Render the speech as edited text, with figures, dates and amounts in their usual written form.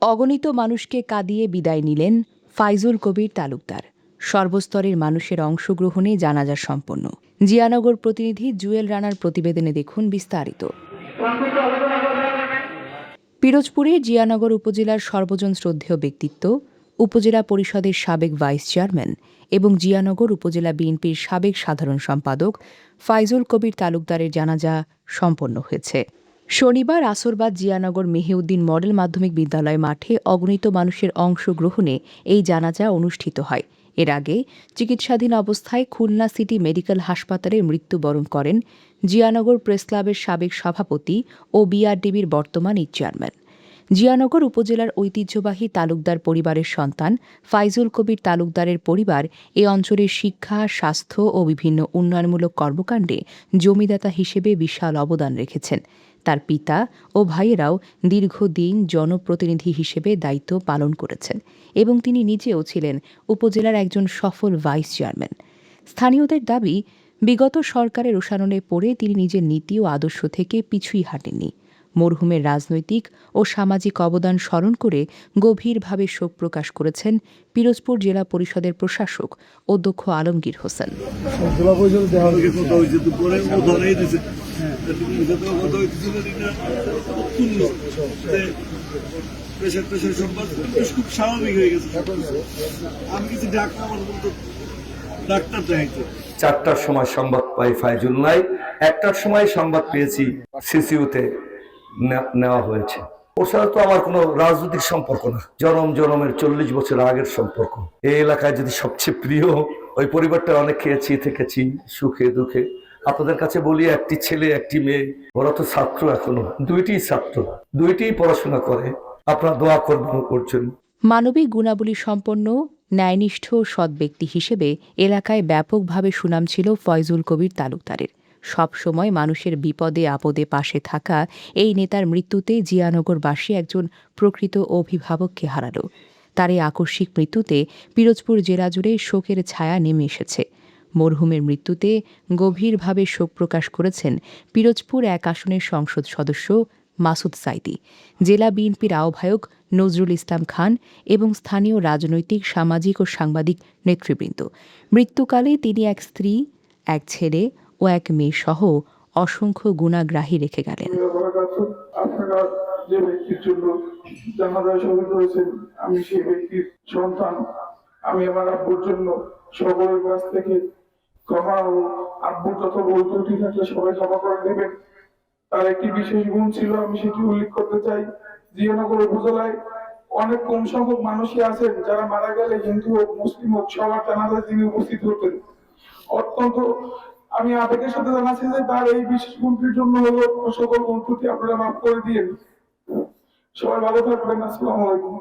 অগণিত মানুষকে কাঁদিয়ে বিদায় নিলেন ফাইজুল কবির তালুকদার। সর্বস্তরের মানুষের অংশগ্রহণে জানাজা সম্পন্ন। জিয়ানগর প্রতিনিধি জুয়েল রানার প্রতিবেদনে দেখুন বিস্তারিত। পিরোজপুরে জিয়ানগর উপজেলার সর্বজন শ্রদ্ধেয় ব্যক্তিত্ব, উপজেলা পরিষদের সাবেক ভাইস চেয়ারম্যান এবং জিয়ানগর উপজেলা বিএনপির সাবেক সাধারণ সম্পাদক ফাইজুল কবির তালুকদারের জানাজা সম্পন্ন হয়েছে। শনিবার আসরবাদ জিয়ানগর মেহেউদ্দিন মডেল মাধ্যমিক বিদ্যালয় মাঠে অগণিত মানুষের অংশগ্রহণে এই জানাজা অনুষ্ঠিত হয়। এর আগে চিকিৎসাধীন অবস্থায় খুলনা সিটি মেডিকেল হাসপাতালে মৃত্যুবরণ করেন জিয়ানগর প্রেস ক্লাবের সাবেক সভাপতি ও বিআরডিবির বর্তমান চেয়ারম্যান। জিয়ানগর উপজেলার ঐতিহ্যবাহী তালুকদার পরিবারের সন্তান ফাইজুল কবির তালুকদারের পরিবার এ অঞ্চলের শিক্ষা, স্বাস্থ্য ও বিভিন্ন উন্নয়নমূলক কর্মকাণ্ডে জমিদাতা হিসেবে বিশাল অবদান রেখেছেন। তার পিতা ও ভাইয়েরাও দীর্ঘদিন জনপ্রতিনিধি হিসেবে দায়িত্ব পালন করেছেন এবং তিনি নিজেও ছিলেন উপজেলার একজন সফল ভাইস চেয়ারম্যান। স্থানীয়দের দাবি, বিগত সরকারের রোষানলে পড়ে তিনি নিজের নীতি ও আদর্শ থেকে পিছুই হাঁটেননি। মরহুমের রাজনৈতিক ও সামাজিক অবদান স্মরণ করে গভীরভাবে শোক প্রকাশ করেছেন পিরোজপুর জেলা পরিষদের প্রশাসক অধ্যক্ষ আলমগীর হোসেন। খুব স্বাভাবিক হয়ে গেছে। আমি কিছু ডাক্তার 4টার সময় সংবাদ পাই ফাইজুল নাই, 1টার সময় সংবাদ পেয়েছি সিসিউতে নেওয়া হয়েছে। ওর সাথে তো আমার কোনো রাজনৈতিক সম্পর্ক না, জনমের 40 বছর আগের সম্পর্ক। এই এলাকায় যদি সবচেয়ে প্রিয়, ওই পরিবারটা অনেক খেয়েছি, থেকেছি সুখে দুঃখে। আপনাদের কাছে বলি, একটি ছেলে একটি মেয়ে, ওরা তো ছাত্র, এখনো দুইটিই ছাত্র, দুইটিই পড়াশোনা করে। আপনারা দোয়া করছেন। মানবিক গুণাবলী সম্পন্ন, ন্যায়নিষ্ঠ সৎ ব্যক্তি হিসেবে এলাকায় ব্যাপকভাবে সুনাম ছিল ফয়জুল কবির তালুকদারের। সবসময় মানুষের বিপদে আপদে পাশে থাকা এই নেতার মৃত্যুতে জিয়ানগরবাসী একজন প্রকৃত অভিভাবককে হারাল। তার এই আকস্মিক মৃত্যুতে পিরোজপুর জেলা জুড়ে শোকের ছায়া নেমে এসেছে। মরহুমের মৃত্যুতে গভীরভাবে শোক প্রকাশ করেছেন পিরোজপুর 1 আসনের সংসদ সদস্য মাসুদ সাইদি, জেলা বিএনপির আহ্বায়ক নজরুল ইসলাম খান এবং স্থানীয় রাজনৈতিক, সামাজিক ও সাংবাদিক নেতৃবৃন্দ। মৃত্যুকালে তিনি এক স্ত্রী, এক ছেলে ও এক মেয়ে সহ অসংখ্য গুণাগ্রাহী রেখে গেলেন। আপনারা যে ব্যক্তির জন্য জানাজায় শহীদ হয়েছেন, আমি সেই ব্যক্তির সন্তান। আমি আমার আব্বুর জন্য সকলের কাছ থেকে ক্ষমা ও আব্বুর যত ভুল ত্রুটি থাকলে সবাই ক্ষমা করে দেবেন। তার একটি বিশেষ গুণ ছিল, আমি সেটি উল্লেখ করতে চাই। জিয়ানগর উপজেলায় অনেক কম সংখ্যক মানুষই আছেন যারা মারা গেলে হিন্দু হোক মুসলিম হোক সবার জানাজায় তিনি উপস্থিত হতেন। অত্যন্ত আমি আবেগের সাথে জানাচ্ছি যে তার এই বিশেষ গুণটির জন্য হলো সকল গুণ ত্রুটি আপনারা মাফ করে দিয়েন। সবাই ভালো থাকবেন। আসসালামু আলাইকুম।